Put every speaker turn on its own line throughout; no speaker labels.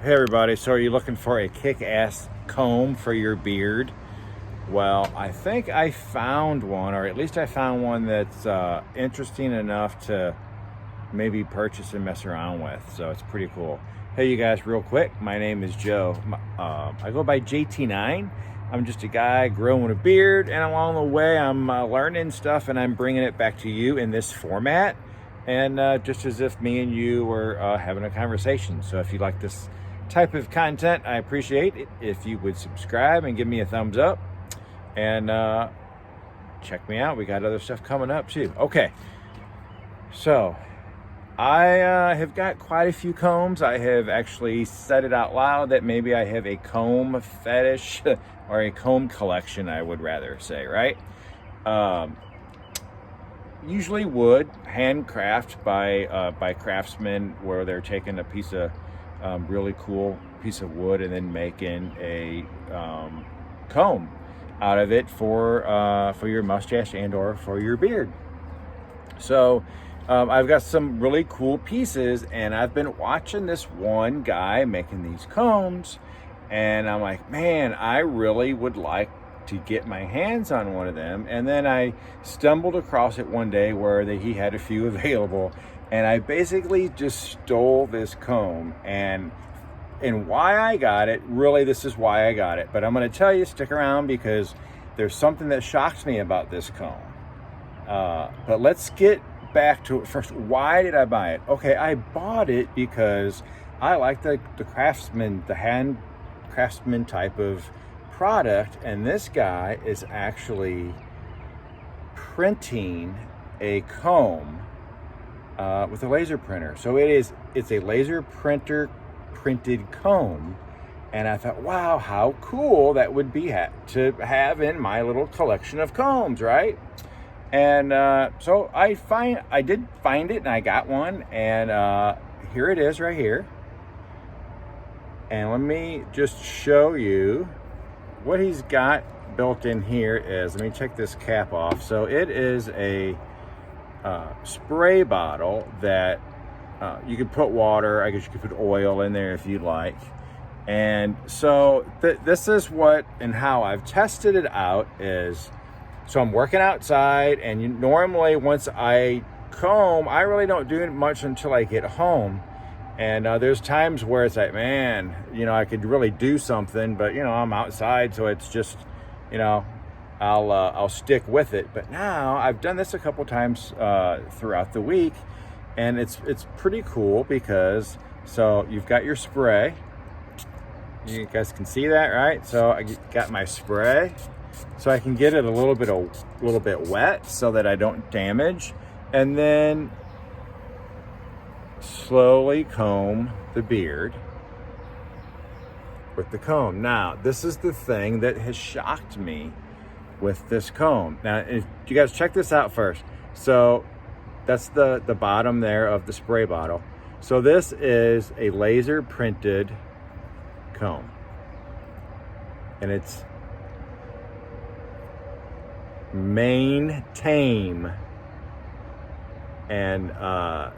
Hey everybody, so are you looking for a kick-ass comb for your beard? Well, I think I found one, or at least I found one that's interesting enough to maybe purchase and mess around with, so it's pretty cool. Hey you guys, real quick, my name is Joe. I go by JT9. I'm just a guy growing a beard, and along the way I'm learning stuff and I'm bringing it back to you in this format, and just as if me and you were having a conversation. So if you like this type of content, I appreciate it if you would subscribe and give me a thumbs up, and check me out. We got other stuff coming up too. Okay, so I have got quite a few combs. I have actually said it out loud that maybe I have a comb fetish or a comb collection, I would rather say, right? Usually wood, handcraft by craftsmen, where they're taking a piece of really cool piece of wood and then making a comb out of it for your mustache and or for your beard. So I've got some really cool pieces, and I've been watching this one guy making these combs, and I'm like, man, I really would like to get my hands on one of them. And then I stumbled across it one day where he had a few available, and I basically just stole this comb. And why I got it, really, this is why I got it. But I'm going to tell you, stick around, because there's something that shocks me about this comb. But let's get back to it first. Why did I buy it? Okay, I bought it because I like the craftsman, the hand craftsman type of product, and this guy is actually printing a comb with a laser printer. So it's a laser printed comb, and I thought, wow, how cool that would be to have in my little collection of combs, right? And so I did find it, and I got one, and here it is right here. And let me just show you what he's got built in here. Let me take this cap off. So it is a spray bottle that you could put water, I guess you could put oil in there if you'd like. And so this is what and how I've tested it out is, so I'm working outside, and normally once I comb, I really don't do much until I get home. And there's times where it's like, man, I could really do something, but I'm outside, so it's just, I'll stick with it. But now I've done this a couple times throughout the week, and it's pretty cool because, so you've got your spray. You guys can see that, right? So I got my spray, so I can get it a little bit wet so that I don't damage, and then slowly comb the beard with the comb. Now, this is the thing that has shocked me with this comb. Now, if you guys check this out first. So that's the bottom there of the spray bottle. So this is a laser printed comb, and it's Manetame, and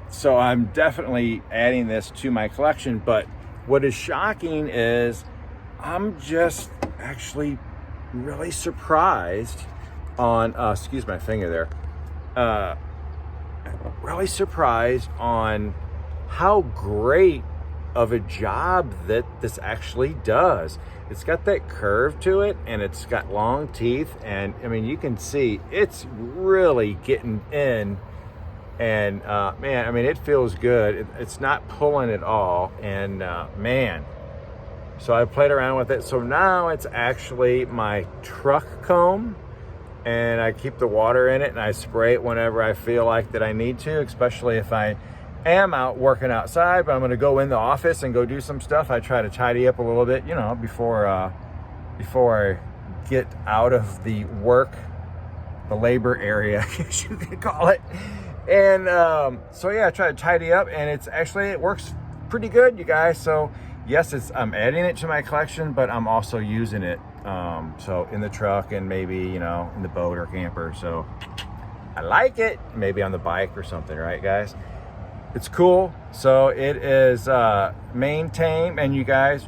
so I'm definitely adding this to my collection. But what is shocking is I'm just actually really surprised on, excuse my finger there, really surprised on how great of a job that this actually does. It's got that curve to it, and it's got long teeth, and I mean, you can see it's really getting in. And man, I mean, it feels good. It's not pulling at all. And man, so I played around with it. So now it's actually my truck comb, and I keep the water in it, and I spray it whenever I feel like that I need to, especially if I am out working outside, but I'm going to go in the office and go do some stuff. I try to tidy up a little bit, before I get out of the labor area, I guess you could call it. And so yeah, I try to tidy up, and it works pretty good, you guys. So yes, I'm adding it to my collection, but I'm also using it so in the truck, and maybe in the boat or camper. So I like it. Maybe on the bike or something, right, guys? it's cool. So it is Manetame, and you guys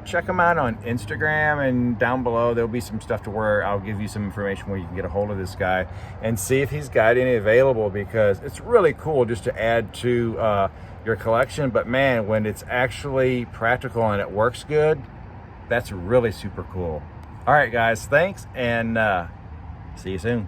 check them out on Instagram, and down below there'll be some stuff to where I'll give you some information where you can get a hold of this guy and see if he's got any available, because it's really cool just to add to your collection. But man, when it's actually practical and it works good, that's really super cool. All right guys, thanks, and see you soon.